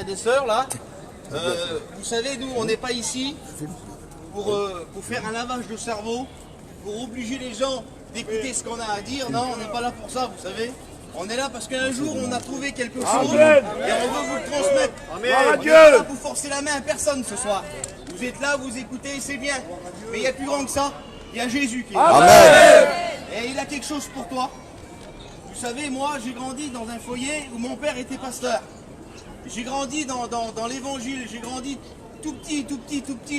frères et sœurs, là, vous savez, nous, on n'est pas ici pour faire un lavage de cerveau, pour obliger les gens d'écouter ce qu'on a à dire. Non, on n'est pas là pour ça, vous savez. On est là parce qu'un jour, on a trouvé quelque chose et on veut vous le transmettre. On n'est pas là pour forcer la main à personne ce soir. Vous êtes là, vous écoutez, c'est bien. Mais il y a plus grand que ça. Il y a Jésus qui est là. Amen. Et il a quelque chose pour toi. Vous savez, moi, j'ai grandi dans un foyer où mon père était pasteur. J'ai grandi dans l'évangile, j'ai grandi tout petit.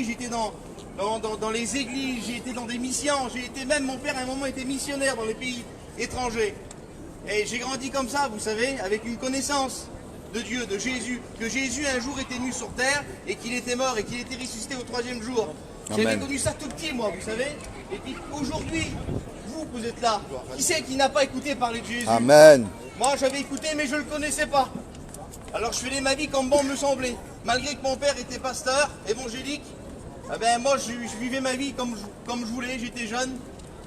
J'étais dans les églises, j'ai été dans des missions. J'ai été même, mon père à un moment était missionnaire dans les pays étrangers. Et j'ai grandi comme ça, vous savez, avec une connaissance de Dieu, de Jésus, que Jésus un jour était venu sur terre et qu'il était mort et qu'il était ressuscité au 3e jour. J'avais connu ça tout petit, moi, vous savez. Et puis aujourd'hui, vous êtes là. Qui c'est qui n'a pas écouté parler de Jésus? Amen. Moi, j'avais écouté, mais je ne le connaissais pas. Alors je faisais ma vie comme bon me semblait. Malgré que mon père était pasteur, évangélique, eh ben, moi, je vivais ma vie comme je voulais, j'étais jeune.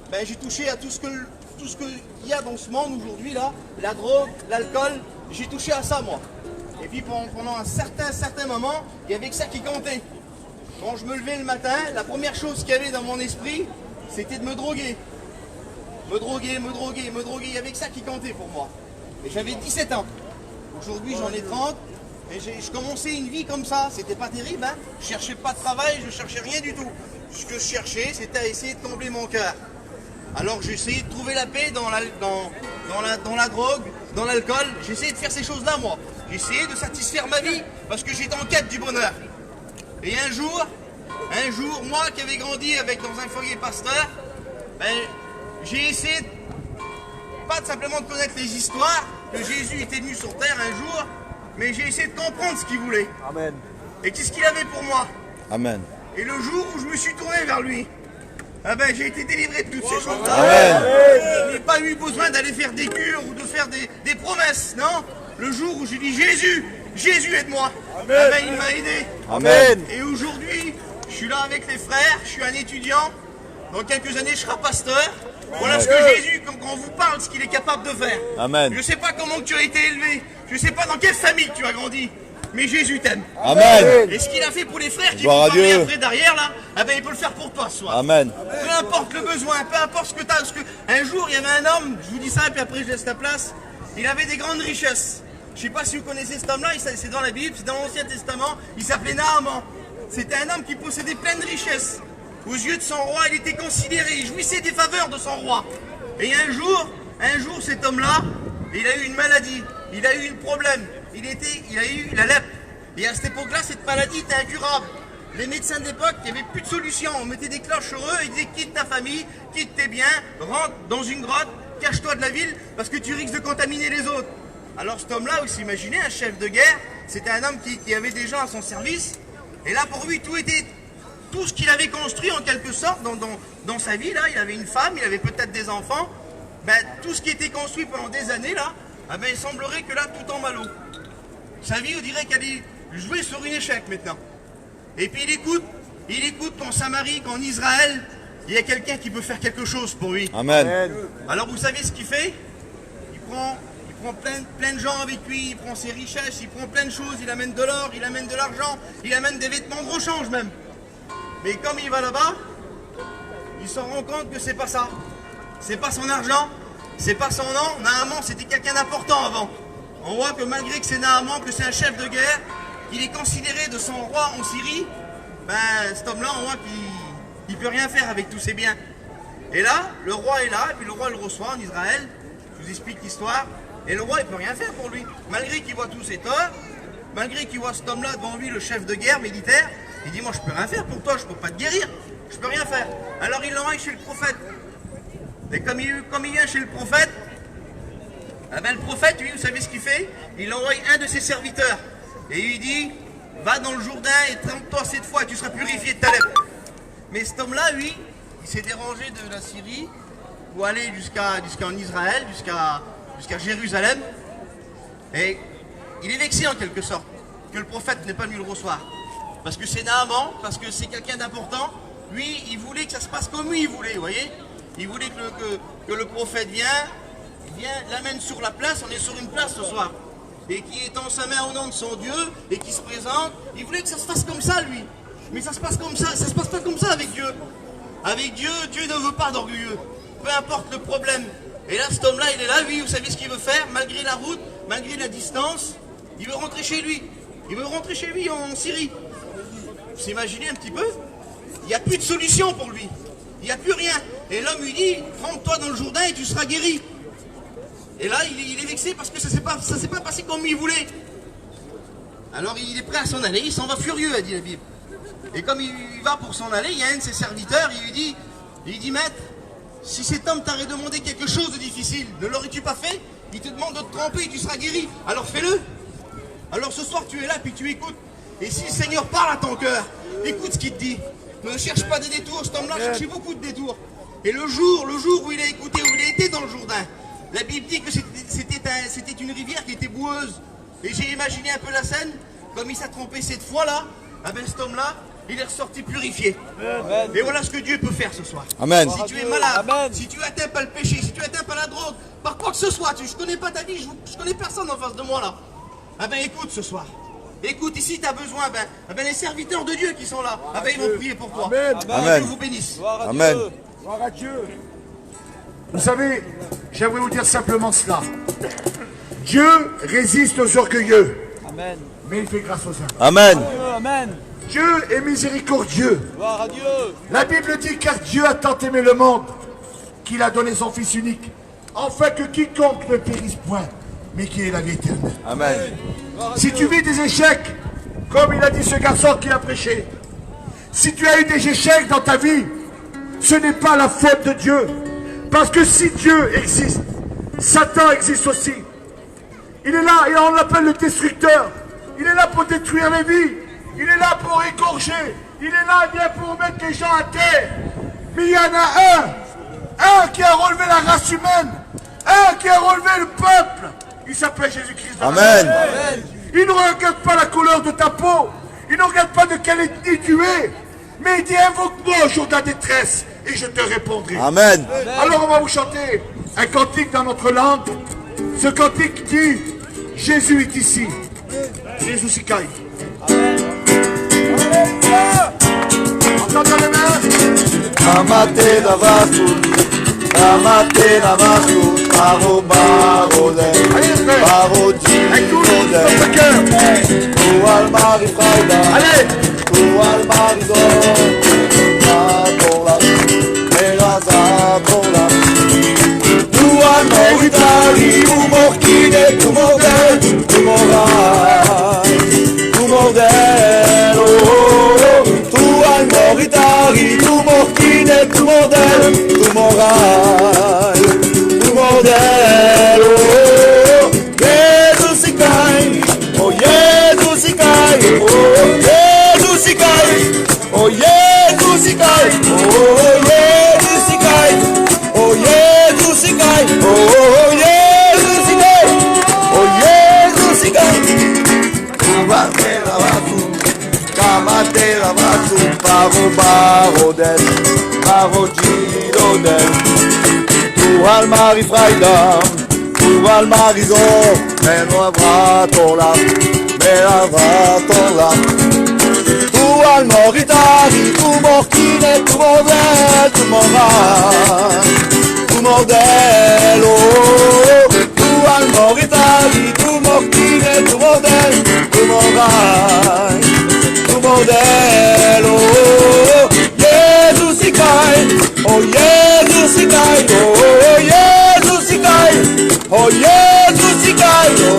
Ben, j'ai touché à tout ce qu'il y a dans ce monde aujourd'hui, là, la drogue, l'alcool, j'ai touché à ça, moi. Et puis pendant un certain moment, il y avait que ça qui comptait. Quand je me levais le matin, la première chose qu'il y avait dans mon esprit, c'était de me droguer. Me droguer, il y avait que ça qui comptait pour moi. Et j'avais 17 ans. Aujourd'hui, j'en ai 30. Et je commençais une vie comme ça. C'était pas terrible, hein. Je cherchais pas de travail, je cherchais rien du tout. Ce que je cherchais, c'était à essayer de combler mon cœur. Alors j'ai essayé de trouver la paix dans la drogue, dans l'alcool. J'ai essayé de faire ces choses-là, moi. J'ai essayé de satisfaire ma vie parce que j'étais en quête du bonheur. Et un jour, moi qui avais grandi dans un foyer pasteur, ben, j'ai essayé, pas simplement de connaître les histoires, que Jésus était venu sur terre un jour, mais j'ai essayé de comprendre ce qu'il voulait. Amen. Et qu'est-ce qu'il avait pour moi. Amen. Et le jour où je me suis tourné vers lui, ah ben, j'ai été délivré de toutes ces choses-là. Je n'ai pas eu besoin d'aller faire des cures ou de faire des promesses, non. Le jour où j'ai dit Jésus aide-moi, ah ben, il m'a aidé. Amen. Et aujourd'hui, je suis là avec les frères, je suis un étudiant. Dans quelques années, je serai pasteur. Voilà ce que Jésus, quand on vous parle, ce qu'il est capable de faire. Amen. Je ne sais pas comment tu as été élevé, je ne sais pas dans quelle famille tu as grandi, mais Jésus t'aime. Amen. Et ce qu'il a fait pour les frères qui Gloire vont à parler Dieu. après derrière là, ah ben, il peut le faire pour toi ce soir. Amen. Peu importe le besoin, peu importe ce que tu as. Un jour, il y avait un homme, je vous dis ça, puis après je laisse la place, il avait des grandes richesses. Je ne sais pas si vous connaissez cet homme-là, c'est dans la Bible, c'est dans l'Ancien Testament, il s'appelait Naaman. C'était un homme qui possédait plein de richesses. Aux yeux de son roi, il était considéré, il jouissait des faveurs de son roi. Et un jour, cet homme-là, il a eu une maladie, il a eu un problème, il a eu la lèpre. Et à cette époque-là, cette maladie était incurable. Les médecins de l'époque, il n'y avait plus de solution. On mettait des cloches sur eux, ils disaient quitte ta famille, quitte tes biens, rentre dans une grotte, cache-toi de la ville parce que tu risques de contaminer les autres. Alors cet homme-là, vous imaginez, un chef de guerre, c'était un homme qui avait des gens à son service. Et là, pour lui, tout ce qu'il avait construit en quelque sorte dans sa vie, là, il avait une femme, il avait peut-être des enfants. Ben, tout ce qui était construit pendant des années, là, ben, il semblerait que là, tout en malo. Sa vie, on dirait qu'elle est jouée sur une échec maintenant. Et puis il écoute qu'en Samarie, qu'en Israël, il y a quelqu'un qui peut faire quelque chose pour lui. Amen. Alors vous savez ce qu'il fait? Il prend plein de gens avec lui, il prend ses richesses, il prend plein de choses, il amène de l'or, il amène de l'argent, il amène des vêtements de rechange même. Mais comme il va là-bas, il s'en rend compte que c'est pas ça. C'est pas son argent, c'est pas son nom. Naaman, c'était quelqu'un d'important avant. On voit que malgré que c'est Naaman, que c'est un chef de guerre, qu'il est considéré de son roi en Syrie, ben cet homme-là, on voit qu'il ne peut rien faire avec tous ses biens. Et là, le roi est là, et puis le roi le reçoit en Israël. Je vous explique l'histoire. Et le roi, il ne peut rien faire pour lui. Malgré qu'il voit tous ses torts, malgré qu'il voit cet homme-là devant lui, le chef de guerre militaire, il dit, moi, je ne peux rien faire pour toi, je ne peux pas te guérir, je ne peux rien faire. Alors il l'envoie chez le prophète. Et comme il vient chez le prophète, eh ben, le prophète, lui, vous savez ce qu'il fait? Il envoie un de ses serviteurs. Et il lui dit, va dans le Jourdain et trempe-toi cette fois, et tu seras purifié de ta lèpre. Mais cet homme-là, lui, il s'est dérangé de la Syrie pour aller jusqu'en Israël, jusqu'à Jérusalem. Et il est vexé en quelque sorte que le prophète n'ait pas venu le recevoir. Parce que c'est Naaman, parce que c'est quelqu'un d'important. Lui, il voulait que ça se passe comme lui, il voulait, vous voyez. Il voulait que le prophète vienne, l'amène sur la place, on est sur une place ce soir. et qui étend sa main au nom de son Dieu et qui se présente, il voulait que ça se fasse comme ça lui. Mais ça se passe comme ça, ça se passe pas comme ça avec Dieu. Avec Dieu, Dieu ne veut pas d'orgueilleux. Peu importe le problème. Et là, cet homme-là, il est là, lui, vous savez ce qu'il veut faire, malgré la route, malgré la distance, il veut rentrer chez lui. Il veut rentrer chez lui en Syrie. Vous imaginez un petit peu? Il n'y a plus de solution pour lui. Il n'y a plus rien. Et l'homme lui dit, trempe-toi dans le Jourdain et tu seras guéri. Et là, il est vexé parce que ça ne s'est pas passé comme il voulait. Alors il est prêt à s'en aller, il s'en va furieux, a dit la Bible. Et comme il va pour s'en aller, il y a un de ses serviteurs, il lui dit, maître, si cet homme t'aurait demandé quelque chose de difficile, ne l'aurais-tu pas fait? Il te demande de te tremper et tu seras guéri. Alors fais-le. Alors ce soir tu es là puis tu écoutes. Et si le Seigneur parle à ton cœur, écoute ce qu'il te dit. Ne cherche pas des détours, cet homme-là cherchait beaucoup de détours. Et le jour où il a écouté, où il a été dans le Jourdain, la Bible dit que c'était une rivière qui était boueuse. Et j'ai imaginé un peu la scène, comme il s'est trompé cette fois-là, cet homme-là, il est ressorti purifié. Amen. Et voilà ce que Dieu peut faire ce soir. Amen. Si tu es malade, Amen. si tu atteins pas le péché, si tu atteins pas la drogue, par quoi que ce soit, je connais pas ta vie, je connais personne en face de moi là. Écoute ce soir. Écoute, ici tu as besoin, les serviteurs de Dieu qui sont là, ils vont prier pour toi. Amen. Amen. Dieu vous bénisse. Amen. Gloire à Dieu. Vous savez, j'aimerais vous dire simplement cela. Dieu résiste aux orgueilleux, Amen. mais il fait grâce aux humbles. Amen. Amen. Dieu est miséricordieux. Gloire à Dieu. La Bible dit car Dieu a tant aimé le monde qu'il a donné son Fils unique, afin que quiconque ne périsse point, mais qu'il ait la vie éternelle. Amen. Si tu vis des échecs, comme il a dit ce garçon qui a prêché, si tu as eu des échecs dans ta vie, ce n'est pas la faute de Dieu. Parce que si Dieu existe, Satan existe aussi. Il est là et on l'appelle le destructeur. Il est là pour détruire les vies. Il est là pour égorger. Il est là bien pour mettre les gens à terre. Mais il y en a un qui a relevé la race humaine, un qui a relevé le peuple. Il s'appelle Jésus-Christ. Amen. Il ne regarde pas la couleur de ta peau. Il ne regarde pas de quelle ethnie tu es. Mais il dit invoque-moi au jour de la détresse et je te répondrai. Amen. Alors on va vous chanter un cantique dans notre langue. Ce cantique dit Jésus est ici. Jésus s'y caille. Entendez les mains. Amate la vasu, amate la vasu, baro baro de, baro Écoute, dans le cœur. tu alma rifaida, Allez. tu alma rizo, adola, eraza adola, tu alma ritari, tu morkine, tu mordel, tu morai, tu mordel, oh, tu alma ritari, tu morkine, tu mordel, tu morai, tu mordel, oh, Jesus si cai, oh Jesus si cai, oh Jesus si cai, oh Jesus si cai, oh Jesus si cai, oh Jesus si cai, oh Jesus si cai, oh Jesus si cai. Kamate la vasu, kamate la vasu, baro del, baro giro del. Tu alma rifraida, tu alma rizo, me no avrà tola, me avrà tola. Tu alma ritari, tu morchine, tu mordel, tu morai, tu mordello. Tu alma ritari, tu morchine, tu mordel, tu morai, tu mordello. Jesus si cai, oh Jesus si cai, oh Jesus si cai, oh Jesus si cai, oh,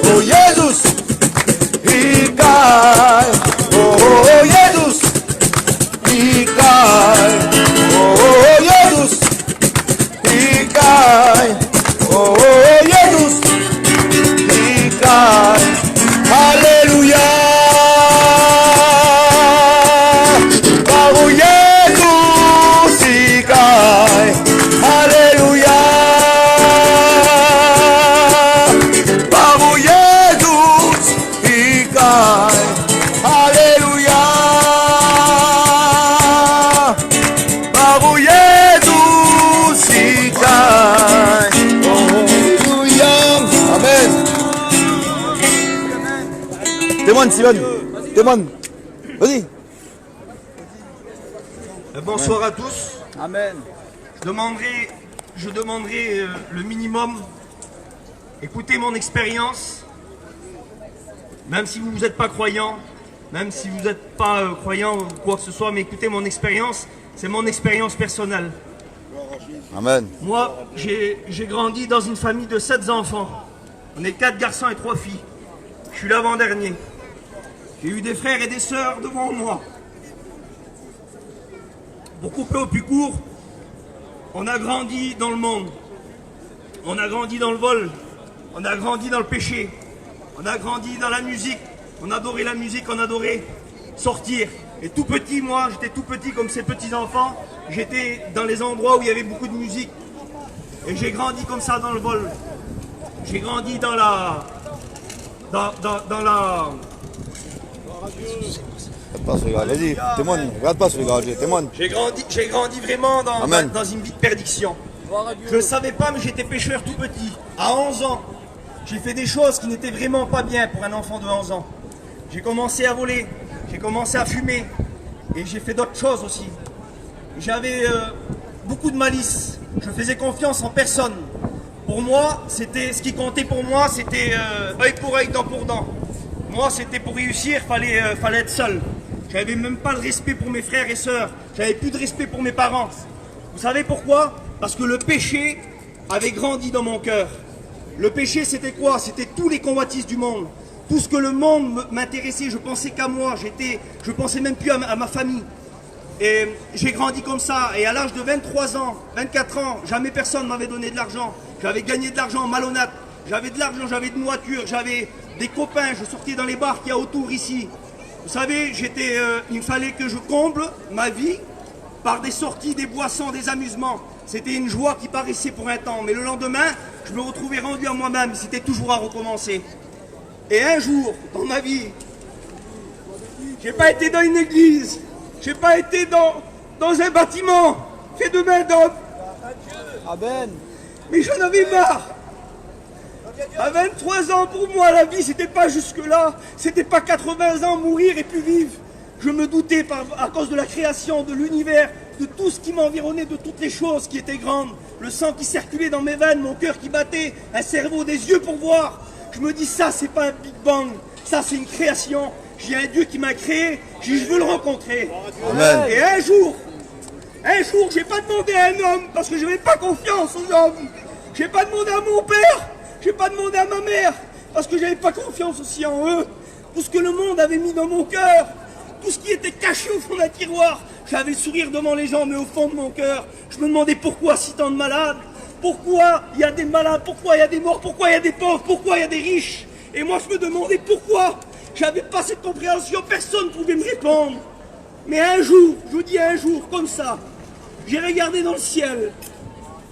oh Jesus he cai, oh Jesus he cai, oh Jesus he cai, oh Jesus he cai, Alléluia. Témoigne, Steven. Témoigne. Vas-y. Bonsoir à tous. Amen. Je demanderai le minimum. Écoutez mon expérience. Même si vous n'êtes pas croyant, même si vous n'êtes pas croyant ou quoi que ce soit, mais écoutez mon expérience. C'est mon expérience personnelle. Amen. Moi, j'ai grandi dans une famille de 7 enfants. On est 4 garçons et 3 filles. Je suis l'avant-dernier. J'ai eu des frères et des sœurs devant moi. Pour couper au plus court, on a grandi dans le monde. On a grandi dans le vol. On a grandi dans le péché. On a grandi dans la musique. On adorait la musique, on adorait sortir. Et tout petit, moi, j'étais tout petit comme ces petits-enfants. J'étais dans les endroits où il y avait beaucoup de musique. Et j'ai grandi comme ça dans le vol. J'ai grandi dans la... Regarde pas ce gars, vas-y, témoigne. Regarde pas ce gars, témoigne. J'ai grandi vraiment Amen. dans une vie de perdition. Je ne savais pas, mais j'étais pécheur tout petit. À 11 ans, j'ai fait des choses qui n'étaient vraiment pas bien pour un enfant de 11 ans. J'ai commencé à voler, j'ai commencé à fumer, et j'ai fait d'autres choses aussi. J'avais beaucoup de malice, je faisais confiance en personne. Pour moi, c'était ce qui comptait pour moi, c'était œil pour œil, dent pour dent. Moi, c'était pour réussir, fallait être seul. J'avais même pas le respect pour mes frères et sœurs. J'avais plus de respect pour mes parents. Vous savez pourquoi? Parce que le péché avait grandi dans mon cœur. Le péché, c'était quoi? C'était tous les convoitises du monde. Tout ce que le monde m'intéressait, je pensais qu'à moi. Je pensais même plus à ma famille. Et j'ai grandi comme ça. Et à l'âge de 23 ans, 24 ans, jamais personne ne m'avait donné de l'argent. J'avais gagné de l'argent malhonnête. J'avais de l'argent, j'avais une voiture, j'avais des copains. Je sortais dans les bars qu'il y a autour ici. Vous savez, il fallait que je comble ma vie par des sorties, des boissons, des amusements. C'était une joie qui paraissait pour un temps. Mais le lendemain, je me retrouvais rendu à moi-même. C'était toujours à recommencer. Et un jour, dans ma vie, j'ai pas été dans une église. J'ai pas été dans un bâtiment fait de main d'homme. Amen. Mais j'en avais marre. À 23 ans, pour moi, la vie, c'était pas jusque-là. C'était pas 80 ans, mourir et puis vivre. Je me doutais, à cause de la création, de l'univers, de tout ce qui m'environnait, de toutes les choses qui étaient grandes. Le sang qui circulait dans mes veines, mon cœur qui battait, un cerveau, des yeux pour voir. Je me dis, ça, c'est pas un Big Bang. Ça, c'est une création. J'ai un Dieu qui m'a créé. Je veux le rencontrer. Amen. Et un jour, j'ai pas demandé à un homme, parce que je n'avais pas confiance aux hommes. J'ai pas demandé à mon père. J'ai pas demandé à ma mère, parce que j'avais pas confiance aussi en eux. Tout ce que le monde avait mis dans mon cœur, tout ce qui était caché au fond d'un tiroir, j'avais le sourire devant les gens, mais au fond de mon cœur, je me demandais pourquoi si tant de malades, pourquoi il y a des malades, pourquoi il y a des morts, pourquoi il y a des pauvres, pourquoi il y a des riches. Et moi je me demandais pourquoi. J'avais pas cette compréhension, personne ne pouvait me répondre. Mais un jour, je vous dis un jour, comme ça, j'ai regardé dans le ciel,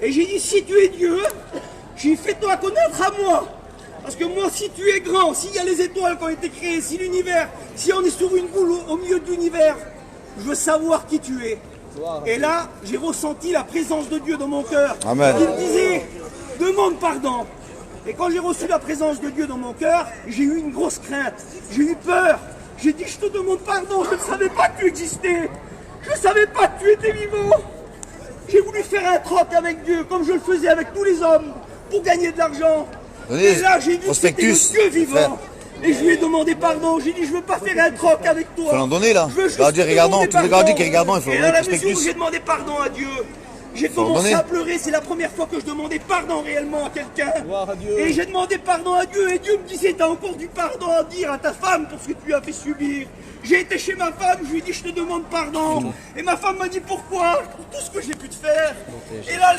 et j'ai dit, si tu es Dieu, j'ai fait toi connaître à moi. Parce que moi, si tu es grand, s'il y a les étoiles qui ont été créées, si l'univers, si on est sur une boule au milieu de l'univers, je veux savoir qui tu es. Et là, j'ai ressenti la présence de Dieu dans mon cœur. Amen. Il me disait, demande pardon. Et quand j'ai reçu la présence de Dieu dans mon cœur, j'ai eu une grosse crainte. J'ai eu peur. J'ai dit, je te demande pardon, je ne savais pas que tu existais. Je ne savais pas que tu étais vivant. J'ai voulu faire un troc avec Dieu, comme je le faisais avec tous les hommes, pour gagner de l'argent. Et là, j'ai vu que c'était le Dieu vivant. Et je lui ai demandé pardon. J'ai dit, je veux pas faire un troc avec toi. Faut l'en donner là. Je veux juste Regardez, regardons, tous les gardiens qui regardent, il faut et donner dans la le mesure où prospectus. j'ai demandé pardon à Dieu, j'ai Faut commencé donner. à pleurer. C'est la première fois que je demandais pardon réellement à quelqu'un. Et j'ai demandé pardon à Dieu. Et Dieu me disait, t'as encore du pardon à dire à ta femme pour ce que tu lui as fait subir. J'ai été chez ma femme, je lui ai dit, je te demande pardon. Et ma femme m'a dit, pourquoi? Pour tout ce que j'ai pu te faire. Et là,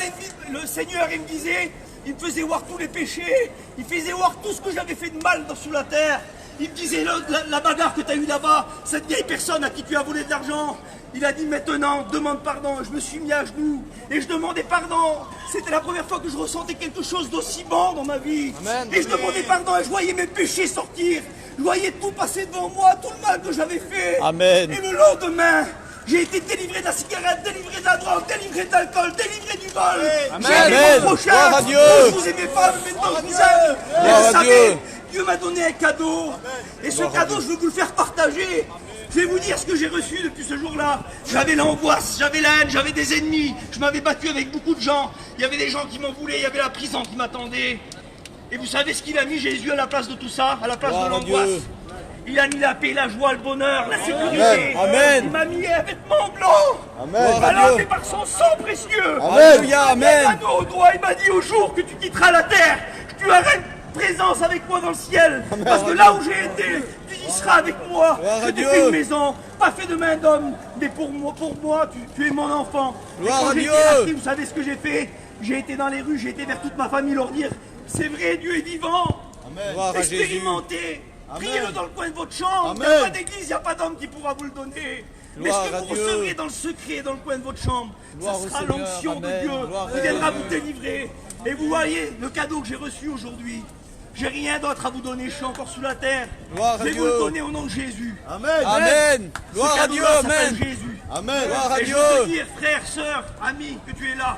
le Seigneur, il me disait, il me faisait voir tous les péchés. Il faisait voir tout ce que j'avais fait de mal sous la terre. Il me disait, la bagarre que tu as eue là-bas, cette vieille personne à qui tu as volé de l'argent. Il a dit, maintenant, demande pardon. Je me suis mis à genoux et je demandais pardon. C'était la première fois que je ressentais quelque chose d'aussi bon dans ma vie. Amen. Et je demandais pardon et je voyais mes péchés sortir. Je voyais tout passer devant moi, tout le mal que j'avais fait. Amen. Et le lendemain, j'ai été délivré de la cigarette, délivré de la drogue, délivré de l'alcool, délivré du vol. Amen. J'ai aimé Amen. mon prochain. Gloire à Dieu. Je vous aimais pas, mais maintenant je vous aime. Et Gloire je à savais Dieu. Dieu m'a donné un cadeau. Et ce cadeau, je veux vous le faire partager. Je vais vous dire ce que j'ai reçu depuis ce jour-là. J'avais l'angoisse, j'avais la haine, j'avais des ennemis. Je m'avais battu avec beaucoup de gens. Il y avait des gens qui m'en voulaient, il y avait la prison qui m'attendait. Et vous savez ce qu'il a mis Jésus à la place de tout ça, à la place de l'angoisse? Il a mis la paix, la joie, le bonheur, la sécurité. Amen. Il m'a mis un vêtement blanc. Amen. Alors c'est par son sang précieux. Alléluia, Amen. Un anneau au doigt, il m'a dit au jour que tu quitteras la terre, tu auras une présence avec moi dans le ciel. Parce que là où j'ai été, tu y seras avec moi. Je t'ai fait une maison, pas fait de main d'homme, mais pour moi, tu es mon enfant. Et quand j'ai été racheté, vous savez ce que j'ai fait? J'ai été dans les rues, j'ai été vers toute ma famille leur dire, c'est vrai, Dieu est vivant. Amen. Expérimentez. Priez-le dans le coin de votre chambre. Il n'y a pas d'église, il n'y a pas d'homme qui pourra vous le donner. Mais ce que vous recevrez dans le secret, dans le coin de votre chambre, ça sera l'onction de Dieu qui viendra vous délivrer. Et vous voyez le cadeau que j'ai reçu aujourd'hui. J'ai rien d'autre à vous donner, je suis encore sous la terre. Je vais vous le donner au nom de Jésus. Amen. Amen. Gloire à Dieu, Amen. Jésus. Amen. Gloire à Dieu. Dieu. Je veux te dire, frère, sœur, ami, que tu es là.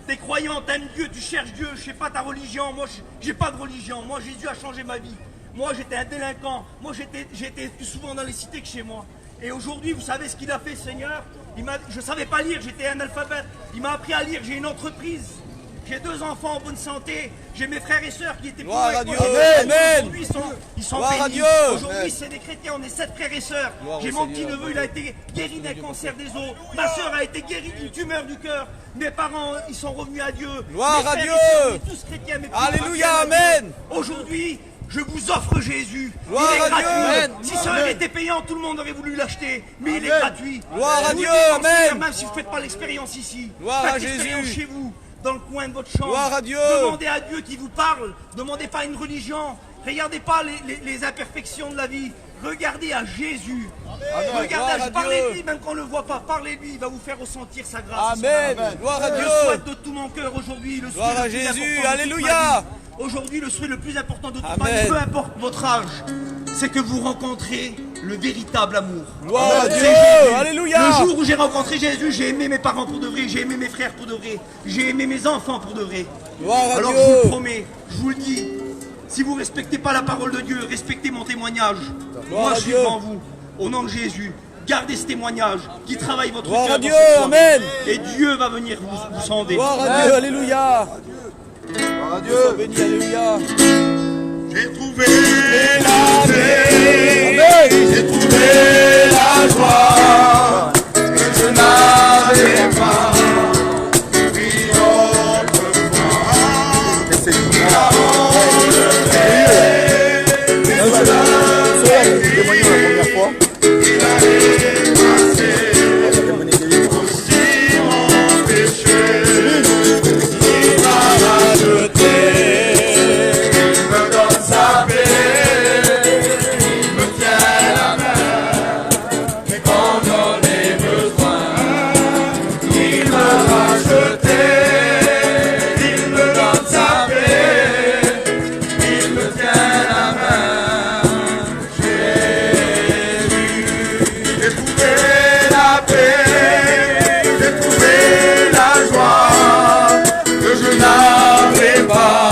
T'es croyant, t'aimes Dieu, tu cherches Dieu, je sais pas ta religion. Moi, j'ai pas de religion. Moi, Jésus a changé ma vie. Moi, j'étais un délinquant. Moi, j'étais plus souvent dans les cités que chez moi. Et aujourd'hui, vous savez ce qu'il a fait, Seigneur? Je ne savais pas lire, j'étais un analphabète. Il m'a appris à lire, j'ai une entreprise. J'ai 2 enfants en bonne santé. J'ai mes frères et sœurs qui étaient pour moi. Aujourd'hui, ils sont bénis. Aujourd'hui, c'est des chrétiens, on est 7 frères et sœurs. J'ai mon petit-neveu, il a été guéri d'un cancer des os. Ma sœur a été guérie d'une tumeur du cœur. Mes parents, ils sont revenus à Dieu. Gloire à Dieu. On est tous chrétiens. Alléluia, Amen. Aujourd'hui, je vous offre Jésus. Gloire il est à gratuit. Dieu. Si ça aurait été payant, tout le monde aurait voulu l'acheter. Mais il est gratuit. Gloire à Vous Dieu, dépensez, Amen. même si vous ne faites pas l'expérience ici. Gloire à Faites l'expérience Jésus. chez vous, dans le coin de votre chambre. Gloire à Dieu. Demandez à Dieu qui vous parle. Demandez pas à une religion. Regardez pas les imperfections de la vie. Regardez à Jésus. Regardez, parlez-lui, même quand on ne le voit pas. Parlez-lui, il va vous faire ressentir sa grâce. Amen. Gloire à Dieu. Je souhaite de tout mon cœur aujourd'hui le Gloire à Jésus. Alléluia. Aujourd'hui, le souhait le plus important de toute Amen. ma vie, peu importe votre âge, c'est que vous rencontrez le véritable amour. Gloire à Dieu. Jésus. Alléluia. Le jour où j'ai rencontré Jésus, j'ai aimé mes parents pour de vrai, j'ai aimé mes frères pour de vrai, j'ai aimé mes enfants pour de vrai. Gloire à Alors Dieu. je vous le promets, je vous le dis, si vous ne respectez pas la parole de Dieu, respectez mon témoignage. Gloire Moi à je suis Dieu. devant vous, au nom de Jésus. Gardez ce témoignage qui travaille votre Gloire cœur à dans Dieu. cette foi. Amen. Et Dieu va venir vous sonder. Gloire à Dieu. Alléluia. Gloire à Dieu. Béni, alléluia. J'ai trouvé la paix, Amen. j'ai trouvé la joie que je n'avais pas. Puis autrefois, la enlevée, et voilà Témoigner la première fois. il a effacé aussi mon péché. Il m'a racheté, il me donne sa paix, il me tient la main, mais quand j'en ai besoin, il m'a racheté, il me donne sa paix, il me tient la main. J'ai trouvé la paix, j'ai trouvé la joie que je n'avais pas.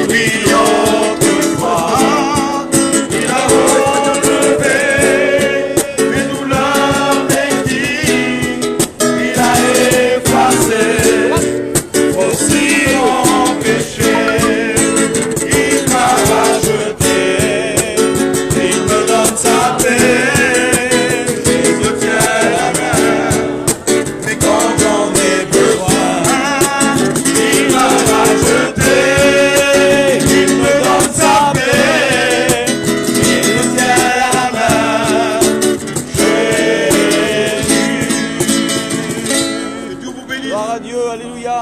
Oui, autrefois, il a relevé mes douleurs, mes vies, il a effacé aussi mon péché. Il m'a racheté, il me donne sa paix, il me tient la main, mais quand j'en ai besoin, il m'a racheté, il me donne sa paix, il me tient la main. Jésus. Que Dieu vous bénisse. Gloire à Dieu. Alléluia.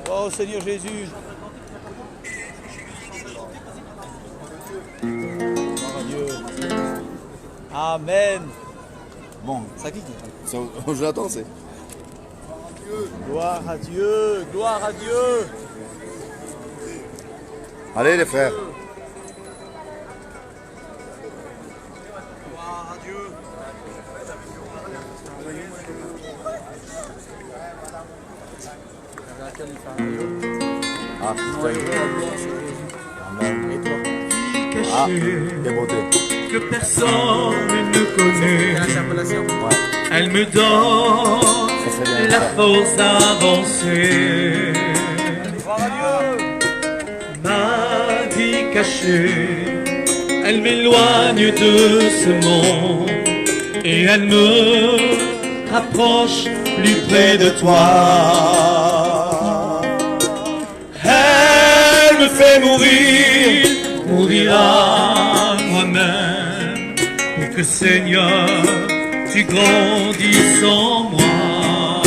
Gloire au Seigneur Jésus. Gloire à Dieu. Amen. Bon, ça clique. Je l'attends, c'est. Gloire à Dieu. Gloire à Dieu. Allez les frères. Gloire à Dieu. Ah, putain. Amen. Et toi? Quelle beauté. que personne ne connaît. Elle me donne la force d'avancer. Ma vie cachée, elle m'éloigne de ce monde et elle me rapproche plus près de toi. Elle me fait mourir à moi-même pour que Seigneur, tu grandisses en moi.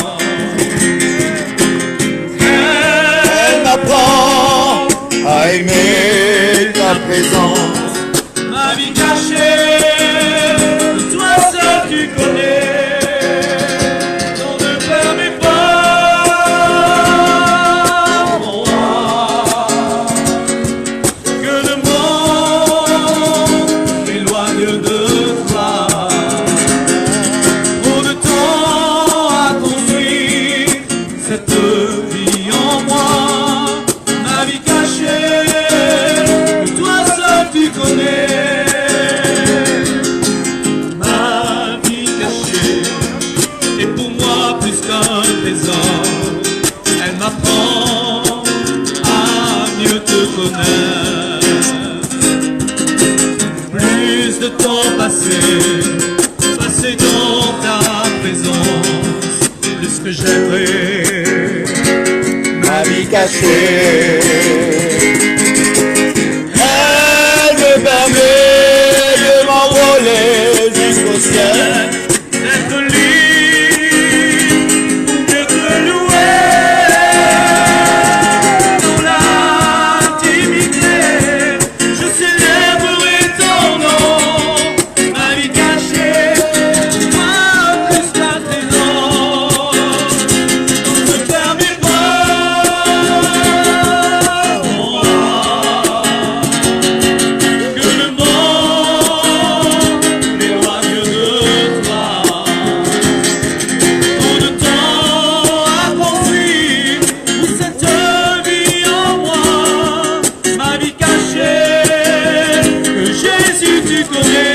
Elle m'apprend à aimer ta présence. Ma vie cachée, toi seul tu connais. Non, ne permets pas, mon roi, que le monde m'éloigne de toi. Trop de temps a construit cette vie en moi. Ma vie cachée, toi seul tu connais. Ma vie cachée est pour moi plus qu'un trésor. Elle m'apprend à mieux te connaître. Plus de temps passé dans ta présence, plus que j'aimerais. Ma vie cachée. Elle me permet de m'envoler jusqu'au ciel. D'être libre pour mieux te louer. Dans l'intimité, je célébrerai ton nom. Ma vie cachée, moi plus qu'un trésor. Ne me permets pas, mon roi, que le monde m'éloigne de toi. Trop de temps à construire pour cette vie en moi. Ma vie cachée, que Jésus tu connais.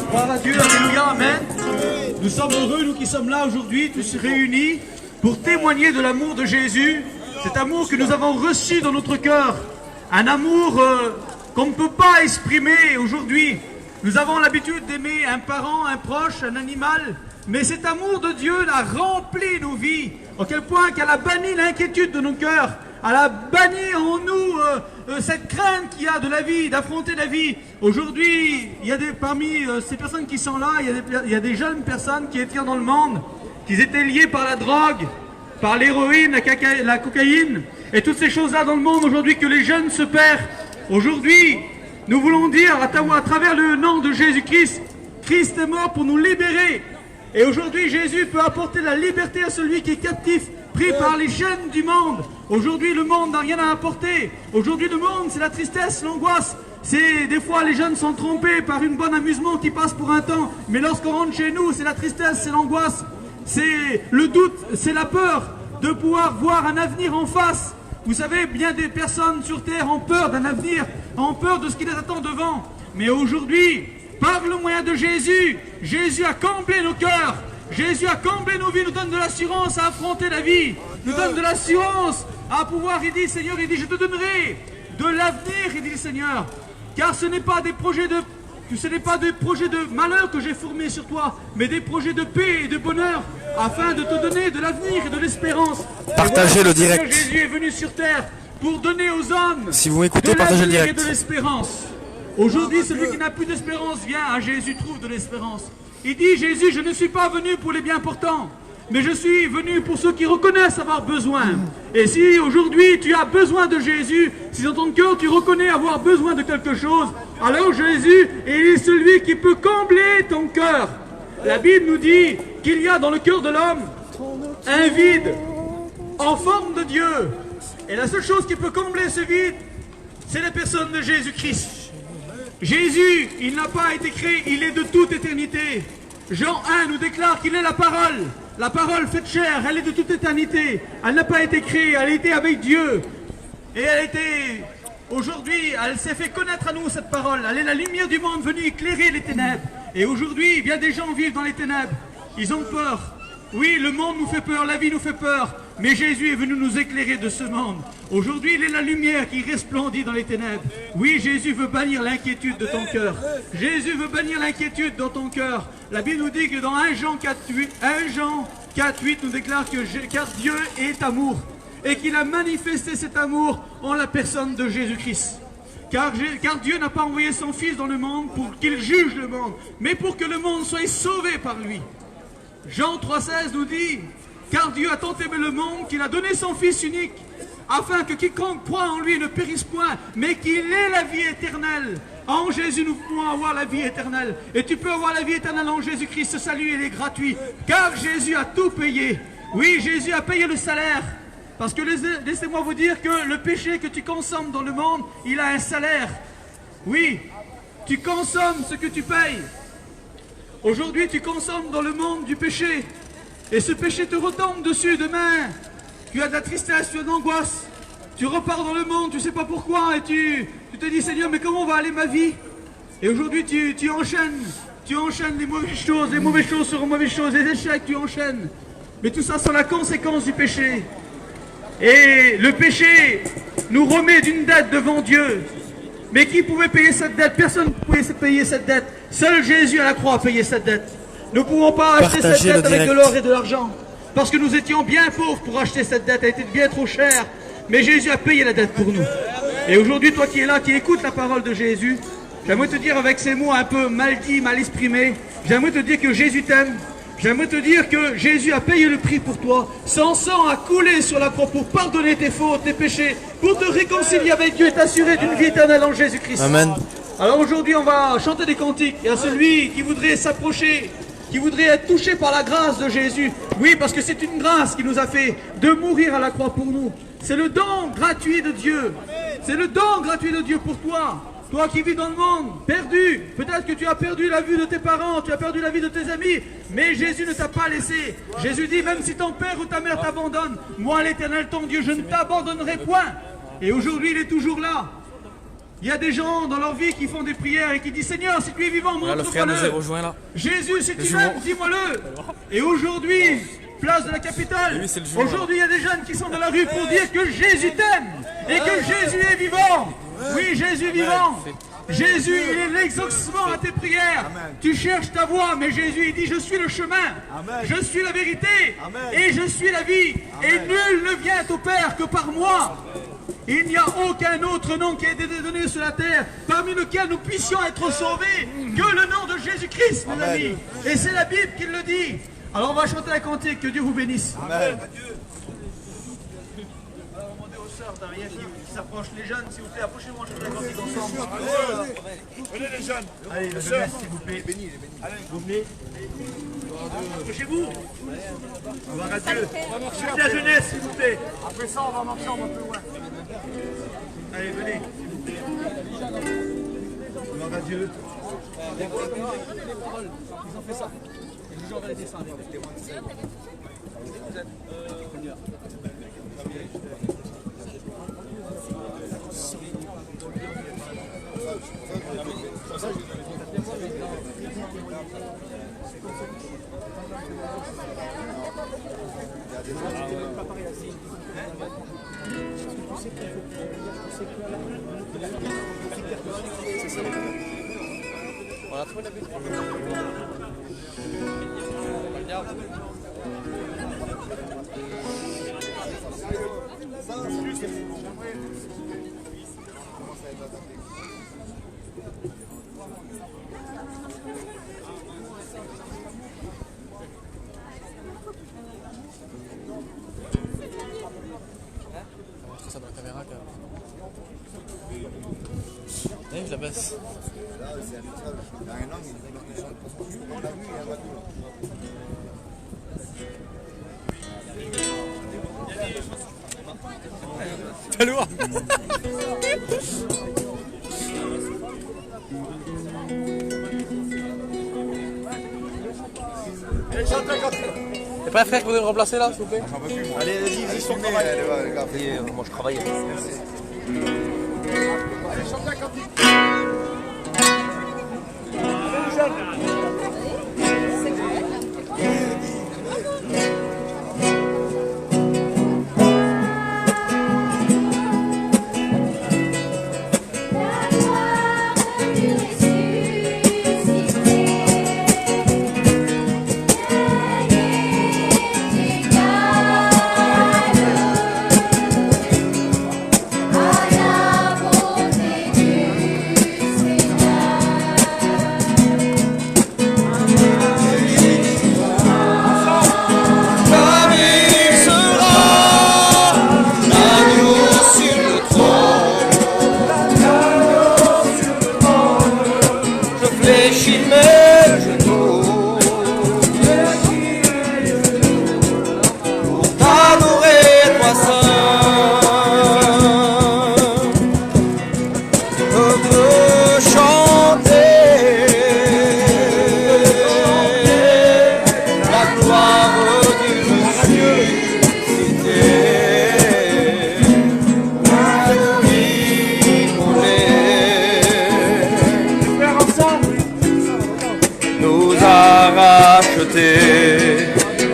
Gloire à Dieu, alléluia, amen. Nous sommes heureux, nous qui sommes là aujourd'hui, tous réunis, pour témoigner de l'amour de Jésus, cet amour que nous avons reçu dans notre cœur, un amour qu'on ne peut pas exprimer aujourd'hui. Nous avons l'habitude d'aimer un parent, un proche, un animal, mais cet amour de Dieu a rempli nos vies, à quel point qu'elle a banni l'inquiétude de nos cœurs. Elle a banni en nous cette crainte qu'il y a de la vie, d'affronter la vie. Aujourd'hui, il y a parmi ces personnes qui sont là, il y a des jeunes personnes qui étaient dans le monde, qui étaient liées par la drogue, par l'héroïne, la cocaïne, et toutes ces choses-là dans le monde aujourd'hui que les jeunes se perdent. Aujourd'hui, nous voulons dire à travers le nom de Jésus-Christ, Christ est mort pour nous libérer. Et aujourd'hui, Jésus peut apporter la liberté à celui qui est captif, pris par les chaînes du monde. Aujourd'hui, le monde n'a rien à apporter. Aujourd'hui, le monde, c'est la tristesse, l'angoisse. C'est des fois, les jeunes sont trompés par une bonne amusement qui passe pour un temps. Mais lorsqu'on rentre chez nous, c'est la tristesse, c'est l'angoisse, c'est le doute, c'est la peur de pouvoir voir un avenir en face. Vous savez, bien des personnes sur terre ont peur d'un avenir, ont peur de ce qui les attend devant. Mais aujourd'hui, par le moyen de Jésus, Jésus a comblé nos cœurs. Jésus a comblé nos vies, nous donne de l'assurance à affronter la vie, nous donne de l'assurance à pouvoir, il dit, Seigneur, il dit, je te donnerai de l'avenir, il dit le Seigneur, car ce n'est pas des projets de malheur que j'ai formés sur toi, mais des projets de paix et de bonheur, afin de te donner de l'avenir et de l'espérance. Partagez le direct. Jésus est venu sur terre pour donner aux hommes Si vous m'écoutez, de partagez le l'avenir et direct. de l'espérance. Aujourd'hui, celui qui n'a plus d'espérance vient à Jésus, trouve de l'espérance. Il dit, Jésus, je ne suis pas venu pour les bien portants, mais je suis venu pour ceux qui reconnaissent avoir besoin. Et si aujourd'hui tu as besoin de Jésus, si dans ton cœur tu reconnais avoir besoin de quelque chose, alors Jésus est celui qui peut combler ton cœur. La Bible nous dit qu'il y a dans le cœur de l'homme un vide en forme de Dieu. Et la seule chose qui peut combler ce vide, c'est la personne de Jésus-Christ. Jésus, il n'a pas été créé, il est de toute éternité. Jean 1 nous déclare qu'il est la parole. La parole faite chair, elle est de toute éternité. Elle n'a pas été créée, elle a été avec Dieu. Et elle a été... Aujourd'hui, elle s'est fait connaître à nous, cette parole. Elle est la lumière du monde venue éclairer les ténèbres. Et aujourd'hui, bien des gens vivent dans les ténèbres. Ils ont peur. Oui, le monde nous fait peur, la vie nous fait peur. Mais Jésus est venu nous éclairer de ce monde. Aujourd'hui, il est la lumière qui resplendit dans les ténèbres. Oui, Jésus veut bannir l'inquiétude de ton cœur. Jésus veut bannir l'inquiétude dans ton cœur. La Bible nous dit que dans 1 Jean 4,8 nous déclare que car Dieu est amour. Et qu'il a manifesté cet amour en la personne de Jésus-Christ. Car Dieu n'a pas envoyé son Fils dans le monde pour qu'il juge le monde, mais pour que le monde soit sauvé par lui. Jean 3,16 nous dit, car Dieu a tant aimé le monde qu'il a donné son Fils unique, afin que quiconque croit en lui ne périsse point, mais qu'il ait la vie éternelle. En Jésus, nous pouvons avoir la vie éternelle. Et tu peux avoir la vie éternelle en Jésus-Christ. Ce salut, il est gratuit, car Jésus a tout payé. Oui, Jésus a payé le salaire. Parce que laissez-moi vous dire que le péché que tu consommes dans le monde, il a un salaire. Oui, tu consommes ce que tu payes. Aujourd'hui, tu consommes dans le monde du péché. Et ce péché te retombe dessus demain. Tu as de la tristesse, tu as de l'angoisse. Tu repars dans le monde, tu ne sais pas pourquoi. Et tu te dis, Seigneur, mais comment va aller ma vie? Et aujourd'hui, tu enchaînes. Tu enchaînes les mauvaises choses sur mauvaises choses, les échecs, tu enchaînes. Mais tout ça, c'est la conséquence du péché. Et le péché nous remet d'une dette devant Dieu. Mais qui pouvait payer cette dette? Personne ne pouvait payer cette dette. Seul Jésus à la croix a payé cette dette. Nous ne pouvons pas acheter cette dette avec de l'or et de l'argent. Parce que nous étions bien pauvres pour acheter cette dette. Elle était bien trop chère. Mais Jésus a payé la dette pour nous. Et aujourd'hui, toi qui es là, qui écoutes la parole de Jésus, j'aimerais te dire avec ces mots un peu mal dits, mal exprimés, j'aimerais te dire que Jésus t'aime. J'aimerais te dire que Jésus a payé le prix pour toi. Son sang a coulé sur la croix pour pardonner tes fautes, tes péchés, pour te réconcilier avec Dieu et t'assurer d'une vie éternelle en Jésus-Christ. Amen. Alors aujourd'hui, on va chanter des cantiques. Et à celui qui voudrait s'approcher, qui voudrait être touché par la grâce de Jésus. Oui, parce que c'est une grâce qui nous a fait de mourir à la croix pour nous. C'est le don gratuit de Dieu. C'est le don gratuit de Dieu pour toi. Toi qui vis dans le monde, perdu, peut-être que tu as perdu la vue de tes parents, tu as perdu la vie de tes amis, mais Jésus ne t'a pas laissé. Jésus dit, même si ton père ou ta mère t'abandonne, moi l'Éternel ton Dieu, je ne t'abandonnerai point. Et aujourd'hui, il est toujours là. Il y a des gens dans leur vie qui font des prières et qui disent, Seigneur, si tu es vivant, montre-moi-le. Jésus, si tu m'aimes, dis-moi-le. Et aujourd'hui, place de la capitale, aujourd'hui, il y a des jeunes qui sont dans la rue pour dire que Jésus t'aime et que Jésus est vivant. Oui, Jésus est vivant. Jésus, il est l'exaucement à tes prières. Amen. Tu cherches ta voie, mais Jésus, il dit, je suis le chemin, amen, je suis la vérité, amen, et je suis la vie. Amen. Et nul ne vient au Père que par moi. Il n'y a aucun autre nom qui a été donné sur la terre, parmi lequel nous puissions être sauvés, que le nom de Jésus-Christ, mes amis. Et c'est la Bible qui le dit. Alors on va chanter la cantique, que Dieu vous bénisse. Amen. Derrière qui s'approche, les jeunes, s'il vous plaît, approchez-moi, je vais chanter ensemble. Venez les jeunes. Allez, la jeunesse, s'il vous plaît. Allez, vous venez. Approchez-vous. Gloire à Dieu. Toute la jeunesse, s'il vous plaît. Après ça, on va marcher, on va plus loin. Allez, venez, s'il vous plaît. Gloire à Dieu. Ils ont fait ça. Les gens veulent descendre. On a trouvé la butte. Ça dans la caméra quand même. Je la baisse. T'as lourd. Y'a pas un frère qui voudrait me remplacer là, s'il vous plaît? Allez, vas-y, ils sont travail. Moi je travaille.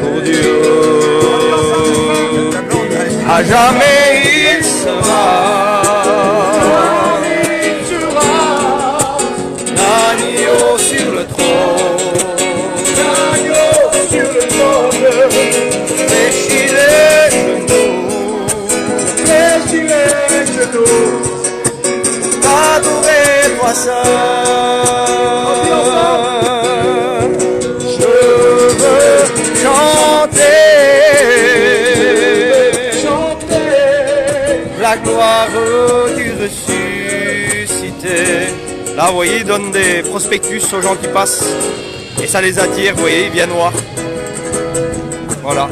Pour Dieu, à jamais il sera l'agneau sur le trône, fléchit les genoux, adorez-moi seul. La gloire du ressuscité. Là, vous voyez, ils donnent des prospectus aux gens qui passent. Et ça les attire, vous voyez, ils viennent voir. Voilà.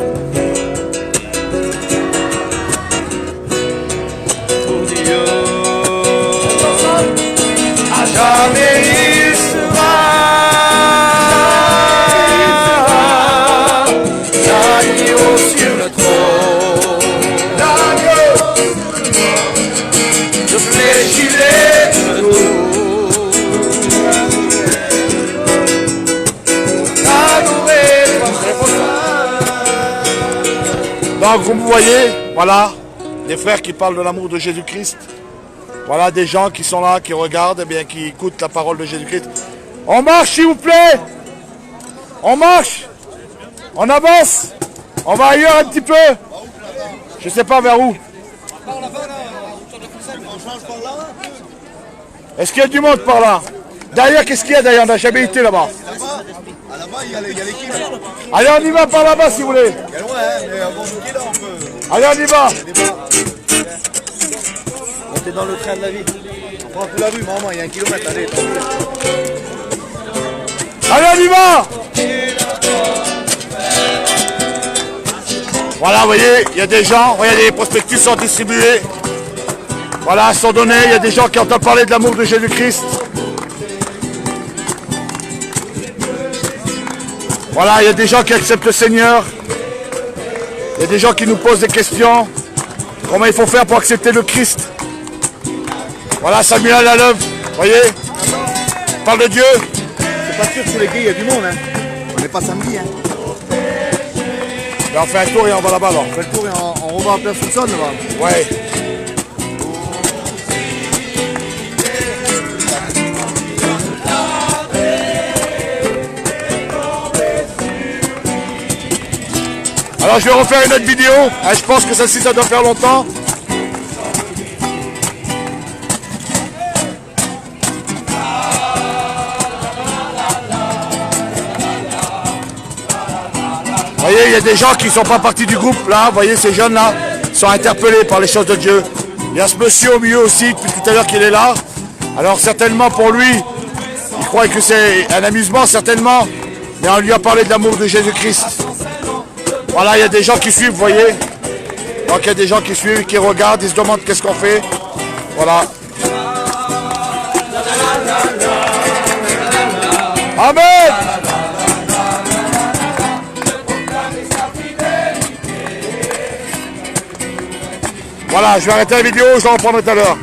Pour Dieu, à jamais il sera l'agneau sur le trône. Je fléchis les genoux, Donc comme vous voyez, voilà, des frères qui parlent de l'amour de Jésus-Christ. Voilà des gens qui sont là, qui regardent, et bien, qui écoutent la parole de Jésus-Christ. On marche s'il vous plaît. On marche. On avance. On va ailleurs un petit peu. Je sais pas vers où. Est-ce qu'il y a du monde par là? Derrière, qu'est-ce qu'il y a derrière? On n'a jamais été là-bas. Là-bas, il y a l'équipe. Allez, on y va par là-bas si vous voulez. Il y a loin, hein, mais bon, là, on peut. Allez, on y va. Montez dans le train de la vie. On prend toute la rue, maman, il y a 1 kilomètre, allez. Allez, on y va. Voilà, vous voyez, il y a des gens, regardez, les prospectus sont distribués. Voilà, ils sont donnés, il y a des gens qui entendent parler de l'amour de Jésus-Christ. Voilà, il y a des gens qui acceptent le Seigneur. Il y a des gens qui nous posent des questions. Comment il faut faire pour accepter le Christ? Voilà, Samuel à l'œuvre, vous voyez, parle de Dieu. C'est pas sûr que tous les gars, il y a du monde, hein. On n'est pas samedi, hein. Ben, on fait un tour et on va là-bas, alors. On fait le tour et on revoit en place Fulson, là-bas. Ouais. Alors je vais refaire une autre vidéo, je pense que celle-ci ça doit faire longtemps. Vous voyez, il y a des gens qui ne sont pas partis du groupe là, vous voyez ces jeunes là sont interpellés par les choses de Dieu. Il y a ce monsieur au milieu aussi, depuis tout à l'heure qu'il est là. Alors certainement pour lui, il croit que c'est un amusement certainement, mais on lui a parlé de l'amour de Jésus-Christ. Voilà, il y a des gens qui suivent, vous voyez. Donc il y a des gens qui suivent, qui regardent, ils se demandent qu'est-ce qu'on fait. Voilà. Amen. Voilà, je vais arrêter la vidéo, je la reprendrai tout à l'heure.